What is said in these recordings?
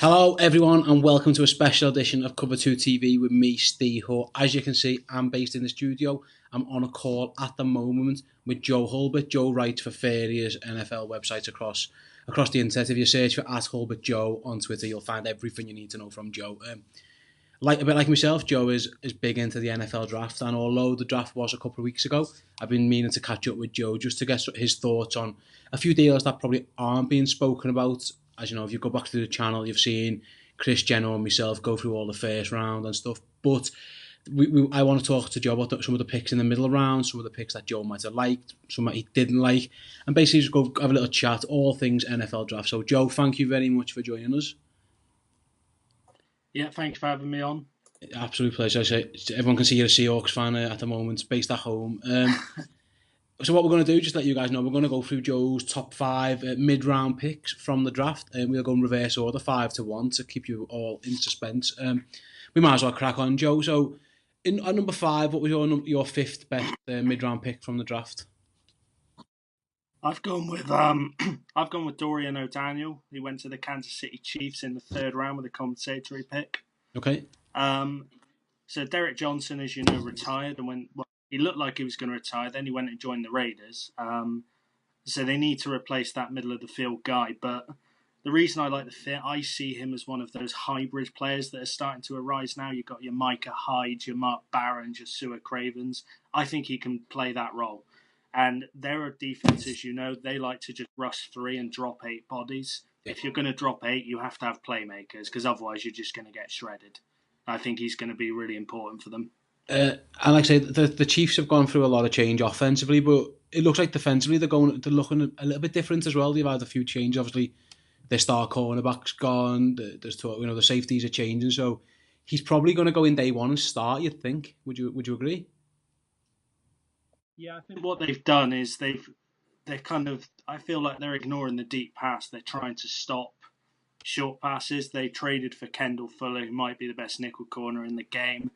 Hello, everyone, and welcome to a special edition of Cover 2 TV with me, Steve Hull. As you can see, I'm based in the studio. I'm on a call at the moment with Joe Hulbert. Joe writes for various NFL websites across the internet. If you search for @HulbertJoe on Twitter, you'll find everything you need to know from Joe. A bit like myself, Joe is big into the NFL draft, and although the draft was a couple of weeks ago, I've been meaning to catch up with Joe just to get his thoughts on a few deals that probably aren't being spoken about. As you know, if you go back to the channel, you've seen Chris Jenner and myself go through all the first round and stuff. But I want to talk to Joe about some of the picks in the middle round, some of the picks that Joe might have liked, some that he didn't like, and basically just go have a little chat, all things NFL draft. So, Joe, thank you very much for joining us. Yeah, thanks for having me on. Absolute pleasure. Everyone can see you're a Seahawks fan at the moment, based at home. So what we're going to do, just to let you guys know, we're going to go through Joe's top five mid-round picks from the draft, and we'll go in reverse order, 5-1, to keep you all in suspense. We might as well crack on, Joe. So, at number 5, what was your fifth best mid-round pick from the draft? I've gone with Dorian O'Daniel. He went to the Kansas City Chiefs in the third round with a compensatory pick. Okay. So Derek Johnson, as you know, retired and he looked like he was going to retire. Then he went and joined the Raiders. So they need to replace that middle of the field guy. But the reason I like the fit, I see him as one of those hybrid players that are starting to arise now. You've got your Micah Hyde, your Mark Barron, your Sua Cravens. I think he can play that role. And there are defenses, they like to just rush 3 and drop 8 bodies. If you're going to drop 8, you have to have playmakers, because otherwise you're just going to get shredded. I think he's going to be really important for them. And like I say, the Chiefs have gone through a lot of change offensively, but it looks like defensively they're looking a little bit different as well. They've had a few changes. Obviously, their star cornerback's gone. The safeties are changing, so he's probably going to go in day one and start. You'd think? Would you agree? Yeah, I think what they've done is they're kind of. I feel like they're ignoring the deep pass. They're trying to stop short passes. They traded for Kendall Fuller, who might be the best nickel corner in the game.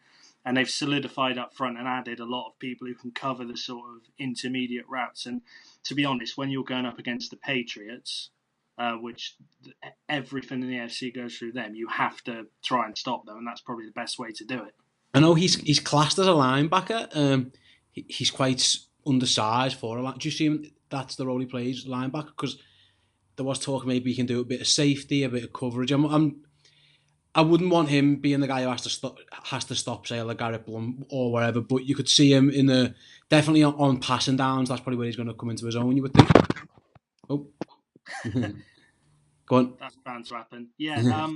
And they've solidified up front and added a lot of people who can cover the sort of intermediate routes. And to be honest, when you're going up against the Patriots, which everything in the AFC goes through them, you have to try and stop them, and that's probably the best way to do it. I know he's classed as a linebacker. He's quite undersized for a line. Do you see him? That's the role he plays, linebacker, because there was talk maybe he can do a bit of safety, a bit of coverage. I wouldn't want him being the guy who has to stop, say, like Garrett Blunt or whatever. But you could see him definitely on passing downs. That's probably where he's going to come into his own. You would think. Oh, go on. That's bound to happen. Yeah.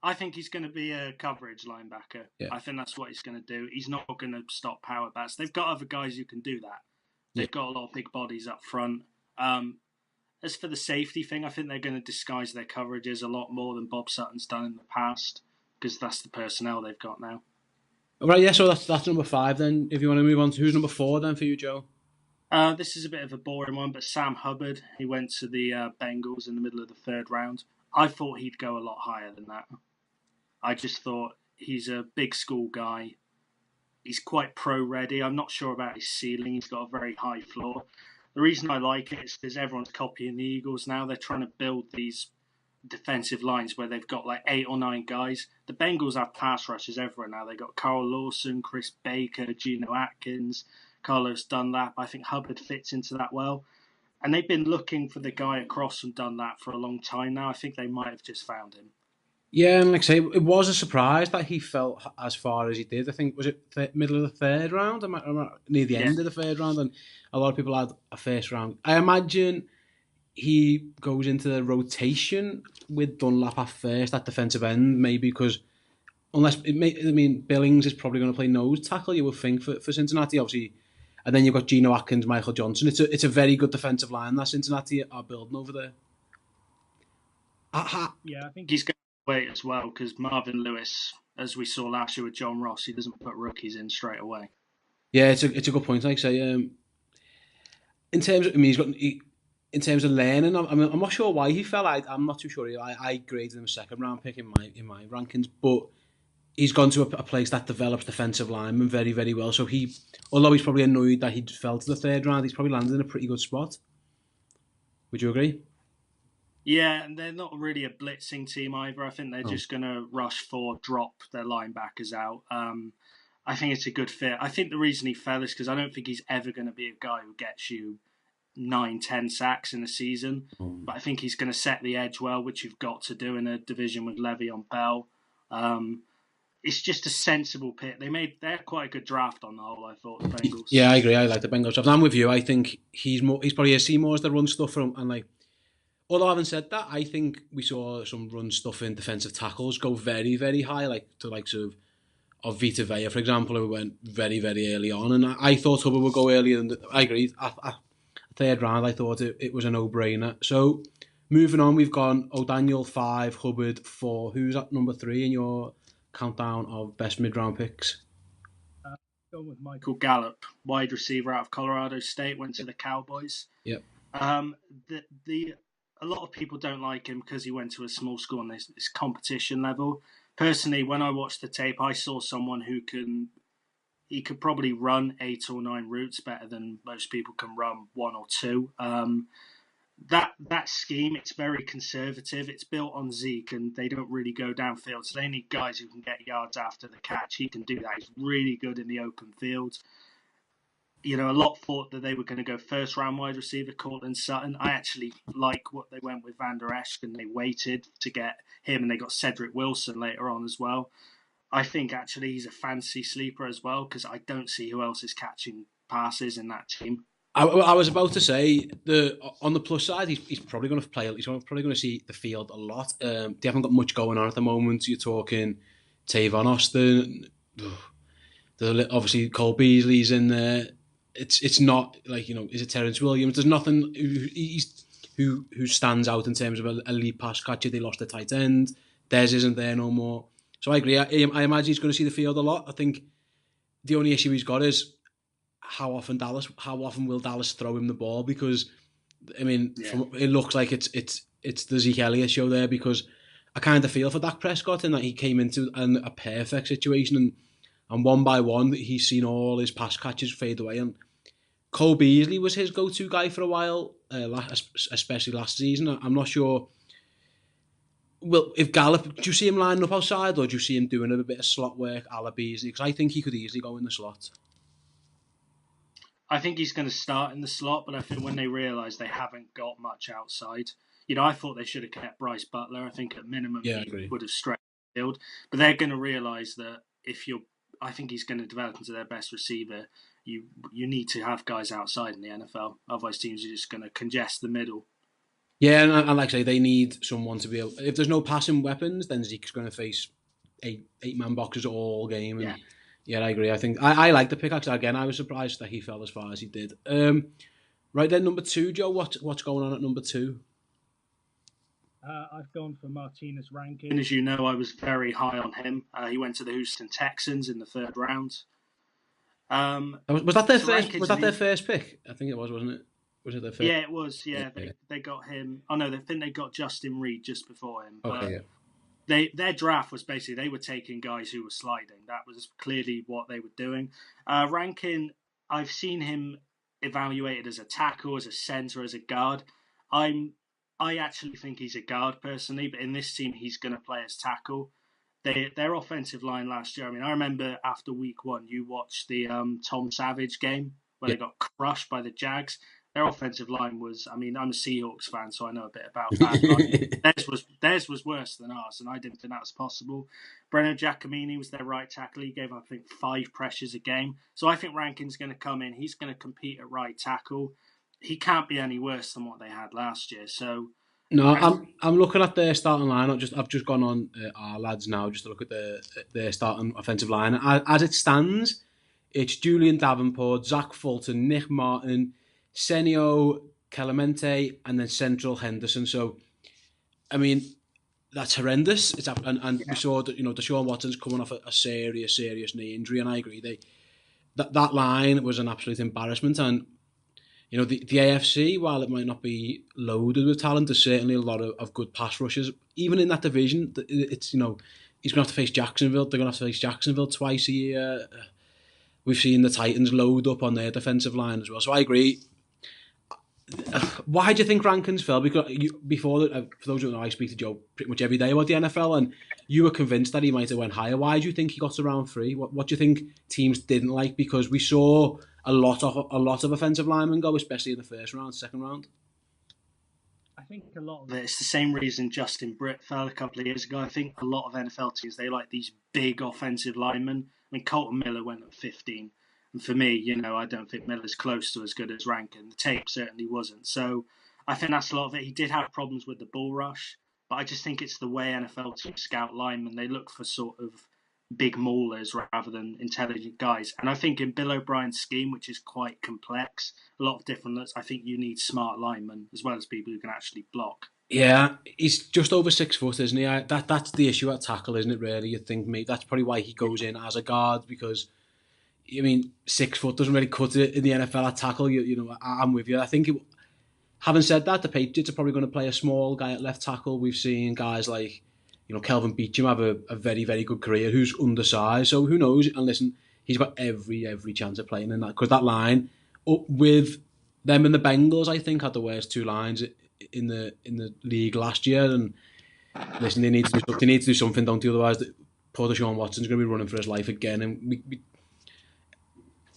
I think he's going to be a coverage linebacker. Yeah. I think that's what he's going to do. He's not going to stop power bats. They've got other guys who can do that. They've got a lot of big bodies up front. As for the safety thing, I think they're going to disguise their coverages a lot more than Bob Sutton's done in the past, because that's the personnel they've got now. All right, yeah, so that's number 5 then. If you want to move on to who's number 4 then for you, Joe? This is a bit of a boring one, but Sam Hubbard, he went to the Bengals in the middle of the third round. I thought he'd go a lot higher than that. I just thought he's a big school guy. He's quite pro-ready. I'm not sure about his ceiling. He's got a very high floor. The reason I like it is because everyone's copying the Eagles now. They're trying to build these defensive lines where they've got like 8 or 9 guys. The Bengals have pass rushers everywhere now. They've got Carl Lawson, Chris Baker, Geno Atkins, Carlos Dunlap. I think Hubbard fits into that well. And they've been looking for the guy across from Dunlap for a long time now. I think they might have just found him. Yeah, and like I say, it was a surprise that he fell as far as he did. I think, was it middle of the third round? Near the end of the third round, and a lot of people had a first round. I imagine he goes into the rotation with Dunlap at first, at defensive end, maybe because Billings is probably going to play nose tackle, you would think, for Cincinnati, obviously. And then you've got Geno Atkins, Michael Johnson. It's a very good defensive line that Cincinnati are building over there. Yeah, I think he's going to wait as well, because Marvin Lewis, as we saw last year with John Ross, he doesn't put rookies in straight away. Yeah, it's a good point. Like I say, in terms of learning, I'm not sure why he fell. I'm not too sure. I graded him a second round pick in my rankings, but he's gone to a place that develops defensive linemen very, very well. So although he's probably annoyed that he fell to the third round, he's probably landed in a pretty good spot. Would you agree? Yeah, and they're not really a blitzing team either. I think they're Oh. just going to rush for, drop their linebackers out. I think it's a good fit. I think the reason he fell is because I don't think he's ever going to be a guy who gets you 9, 10 sacks in a season. But I think he's going to set the edge well, which you've got to do in a division with Le'Veon Bell. Um, it's just a sensible pick. They're quite a good draft on the whole. I thought the Bengals. Yeah, I agree. I like the Bengals draft. I'm with you. I think he's probably seen more as the run stuff from, and like. Although having said that, I think we saw some run stuff in defensive tackles go very, very high, like to likes of Vita Vea, for example, who went very, very early on. And I thought Hubbard would go earlier. I agree. Third round, I thought it was a no-brainer. So moving on, we've gone O'Daniel 5, Hubbard 4. Who's at number 3 in your countdown of best mid-round picks? Going with Michael Gallup, wide receiver out of Colorado State, went to the Cowboys. Yep. The a lot of people don't like him because he went to a small school on this competition level. Personally, when I watched the tape, I saw someone who could probably run 8 or 9 routes better than most people can run 1 or 2. That scheme, it's very conservative. It's built on Zeke, and they don't really go downfield. So they need guys who can get yards after the catch. He can do that. He's really good in the open field. A lot thought that they were going to go first round wide receiver, Cortland Sutton. I actually like what they went with Van Der Esch, and they waited to get him, and they got Cedric Wilson later on as well. I think actually he's a fancy sleeper as well, because I don't see who else is catching passes in that team. I was about to say on the plus side, he's probably going to play. He's probably going to see the field a lot. They haven't got much going on at the moment. You're talking Tavon Austin. Obviously Cole Beasley's in there. It's not like, is it Terrence Williams? There's nothing who stands out in terms of a elite pass catcher. They lost the tight end. Dez isn't there no more. So I agree. I imagine he's going to see the field a lot. I think the only issue he's got is how often will Dallas throw him the ball? Because it looks like it's the Zeke Elliott show there, because I kind of feel for Dak Prescott in that he came into a perfect situation, and one by one he's seen all his pass catches fade away. And Cole Beasley was his go-to guy for a while, especially last season. I'm not sure. Well, if Gallup, do you see him lining up outside, or do you see him doing a bit of slot work a la Beasley? Because I think he could easily go in the slot. I think he's going to start in the slot, but I think when they realise they haven't got much outside, I thought they should have kept Bryce Butler. I think at minimum he would have stretched the field. But they're going to realise that I think he's going to develop into their best receiver. You need to have guys outside in the NFL. Otherwise, teams are just going to congest the middle. Yeah, and like I say, they need someone to be able. If there's no passing weapons, then Zeke's going to face eight-man boxes all game. And yeah, I agree. I think I like the pick. Actually, again, I was surprised that he fell as far as he did. Right then, number 2, Joe. What's going on at number 2? I've gone for Martinez Rankin. As you know, I was very high on him. He went to the Houston Texans in the 3rd round. Was that their first? Was that their first pick? I think it was, wasn't it? Was it their first? Yeah, it was. Yeah, they got him. Oh no, I think they got Justin Reed just before him. Okay. Their draft was basically they were taking guys who were sliding. That was clearly what they were doing. Rankin, I've seen him evaluated as a tackle, as a center, as a guard. I actually think he's a guard personally, but in this team he's going to play as tackle. Their offensive line last year. I remember after week 1, you watched the Tom Savage game where they got crushed by the Jags. Their offensive line was, I'm a Seahawks fan, so I know a bit about that. Theirs was worse than ours, and I didn't think that was possible. Breno Giacomini was their right tackle. He gave, I think, 5 pressures a game. So I think Rankin's going to come in. He's going to compete at right tackle. He can't be any worse than what they had last year. So no, I'm looking at their starting line. I've just gone on our lads now just to look at their starting offensive line. As it stands, it's Julian Davenport, Zach Fulton, Nick Martin, Senio Clemente, and then Central Henderson. So, that's horrendous. We saw that Deshaun Watson's coming off a serious knee injury, and I agree that line was an absolute embarrassment. And the AFC, while it might not be loaded with talent, there's certainly a lot of good pass rushers. Even in that division, it's he's going to have to face Jacksonville. They're going to have to face Jacksonville twice a year. We've seen the Titans load up on their defensive line as well. So I agree. why do you think rankings fell? Because before, for those who don't know, I speak to Joe pretty much every day about the NFL, and you were convinced that he might have went higher. Why do you think he got to round 3? What do you think teams didn't like? Because we saw a lot of offensive linemen go, especially in the first round, second round. I think a lot of it's the same reason Justin Britt fell a couple of years ago. I think a lot of NFL teams, they like these big offensive linemen. I mean, Colton Miller went at 15. And for me, I don't think Miller's close to as good as Rankin. The tape certainly wasn't. So I think that's a lot of it. He did have problems with the bull rush, but I just think it's the way NFL teams scout linemen. They look for sort of big maulers rather than intelligent guys. And I think in Bill O'Brien's scheme, which is quite complex, a lot of different looks, I think you need smart linemen as well as people who can actually block. Yeah, he's just over 6 foot, isn't he? That's the issue at tackle, isn't it, really? You think maybe that's probably why he goes in as a guard, because, 6 foot doesn't really cut it in the NFL at tackle. I'm with you. I think, having said that, the Patriots are probably going to play a small guy at left tackle. We've seen guys like, Kelvin Beachum have a very, very good career who's undersized. So who knows? And listen, he's got every chance of playing in that, because that line, with them and the Bengals, I think, had the worst 2 lines in the league last year. And listen, they need to do something, don't they? Otherwise, poor Deshaun Watson's going to be running for his life again. And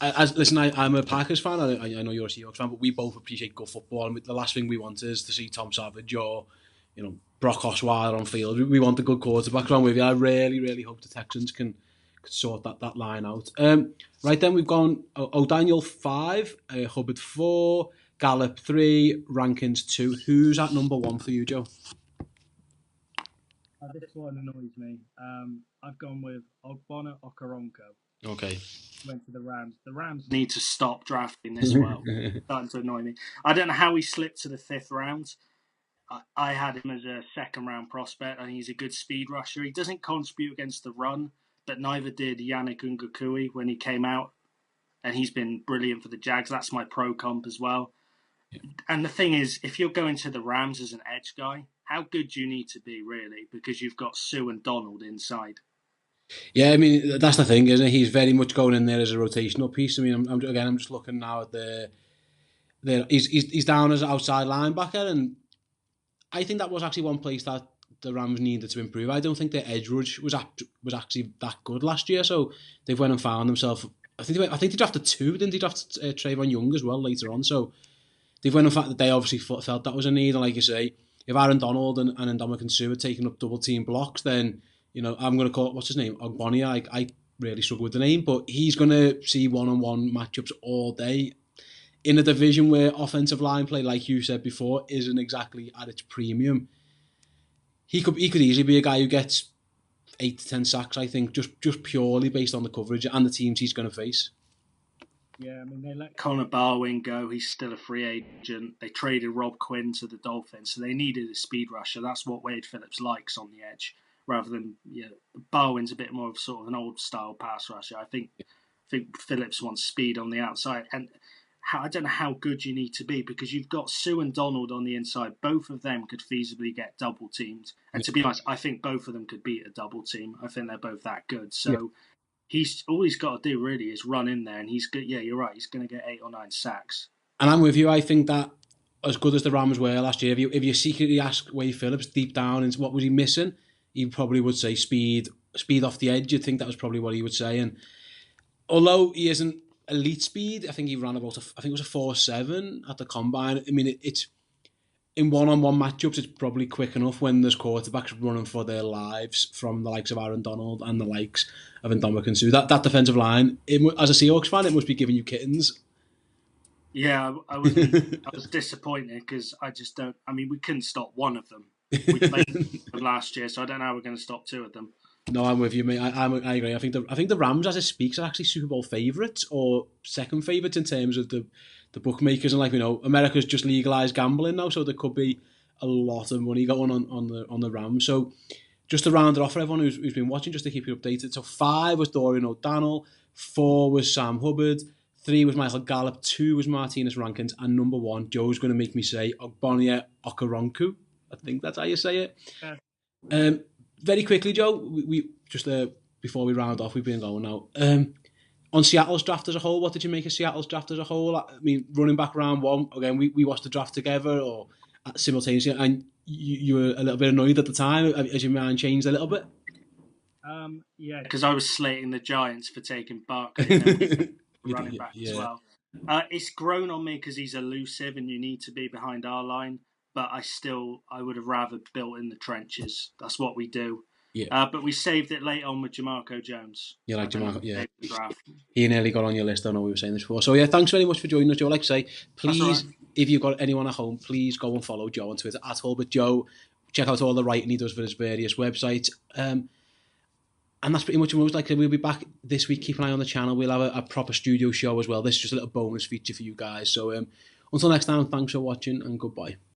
I'm a Packers fan. I know you're a Seahawks fan, but we both appreciate good football. And the last thing we want is to see Tom Savage or Brock Osweiler on field. We want a good quarterback. So I'm with you. I really hope the Texans can sort that line out. Right then, we've gone O'Daniel 5, Hubbard 4, Gallup 3, Rankins 2. Who's at number 1 for you, Joe? This one annoys me. I've gone with Ogbonna Okoronkwo. Okay. Went to the Rams. The Rams need to stop drafting this well. Starting to annoy me. I don't know how he slipped to the 5th round. I had him as a 2nd round prospect, and he's a good speed rusher. He doesn't contribute against the run, but neither did Yannick Ngakoue when he came out, and he's been brilliant for the Jags. That's my pro comp as well. Yeah. And the thing is, if you're going to the Rams as an edge guy, how good do you need to be, really? Because you've got Sue and Donald inside. Yeah, that's the thing, isn't it? He's very much going in there as a rotational piece. I'm just looking now at he's down as an outside linebacker, and I think that was actually one place that the Rams needed to improve. I don't think their edge rush was actually that good last year, so they've went and found themselves. I think they drafted 2, didn't they draft Trayvon Young as well later on? So they've went and found that they obviously felt that was a need, and like you say, if Aaron Donald and Ndamukong Suh are taking up double team blocks, then I'm going to call it, what's his name, Ogbonia. I really struggle with the name, but he's going to see one-on-one matchups all day in a division where offensive line play, like you said before, isn't exactly at its premium. He could easily be a guy who gets 8 to 10 sacks, I think, just purely based on the coverage and the teams he's going to face. Yeah, they let Connor Barwin go. He's still a free agent. They traded Rob Quinn to the Dolphins, so they needed a speed rusher. That's what Wade Phillips likes on the edge, rather than Barwin's a bit more of sort of an old style pass rusher. I think Phillips wants speed on the outside, and I don't know how good you need to be, because you've got Sue and Donald on the inside. Both of them could feasibly get double teamed. And to be honest, I think both of them could beat a double team. I think they're both that good. So all he's got to do really is run in there, and he's good. Yeah, you're right. He's going to get 8 or 9 sacks. And I'm with you. I think that as good as the Rams were last year, if you secretly ask Wade Phillips deep down into what was he missing, he probably would say speed off the edge. You'd think that was probably what he would say. And although he isn't elite speed, I think he ran about it was a 4.7 at the combine. It's in one-on-one matchups, it's probably quick enough when there's quarterbacks running for their lives from the likes of Aaron Donald and the likes of Ndamukong Suh. That defensive line, as a Seahawks fan, it must be giving you kittens. Yeah, I was disappointed because I just don't. We couldn't stop one of them. We played them last year, so I don't know how we're going to stop 2 of them. No, I'm with you, mate. I agree. I think the Rams, as it speaks, are actually Super Bowl favourites or second favourites in terms of the bookmakers. And America's just legalised gambling now, so there could be a lot of money going on the Rams. So just to round it off for everyone who's been watching, just to keep you updated. So 5 was Dorian O'Donnell, 4 was Sam Hubbard, 3 was Michael Gallup, 2 was Martinez Rankins, and number 1, Joe's going to make me say Ogbonia Okoronkwo. I think that's how you say it. Yeah. Very quickly, Joe, we just before we round off, we've been going now. On Seattle's draft as a whole, what did you make of Seattle's draft as a whole? I mean, running back round one, again, we watched the draft together or simultaneously, and you were a little bit annoyed at the time. Has your mind changed a little bit? Yeah, because I was slating the Giants for taking Barkley and then running back as well. It's grown on me because he's elusive and you need to be behind our line. But I would have rather built in the trenches. That's what we do. Yeah. But we saved it late on with Jamarco Jones. You like Jamarco? Yeah. He nearly got on your list. I know we were saying this before. So yeah, thanks very much for joining us, Joe. Like I say, please, if you've got anyone at home, please go and follow Joe on Twitter at Hulbert Joe. Check out all the writing he does for his various websites. And that's pretty much what it was like. We'll be back this week. Keep an eye on the channel. We'll have a proper studio show as well. This is just a little bonus feature for you guys. So until next time, thanks for watching and goodbye.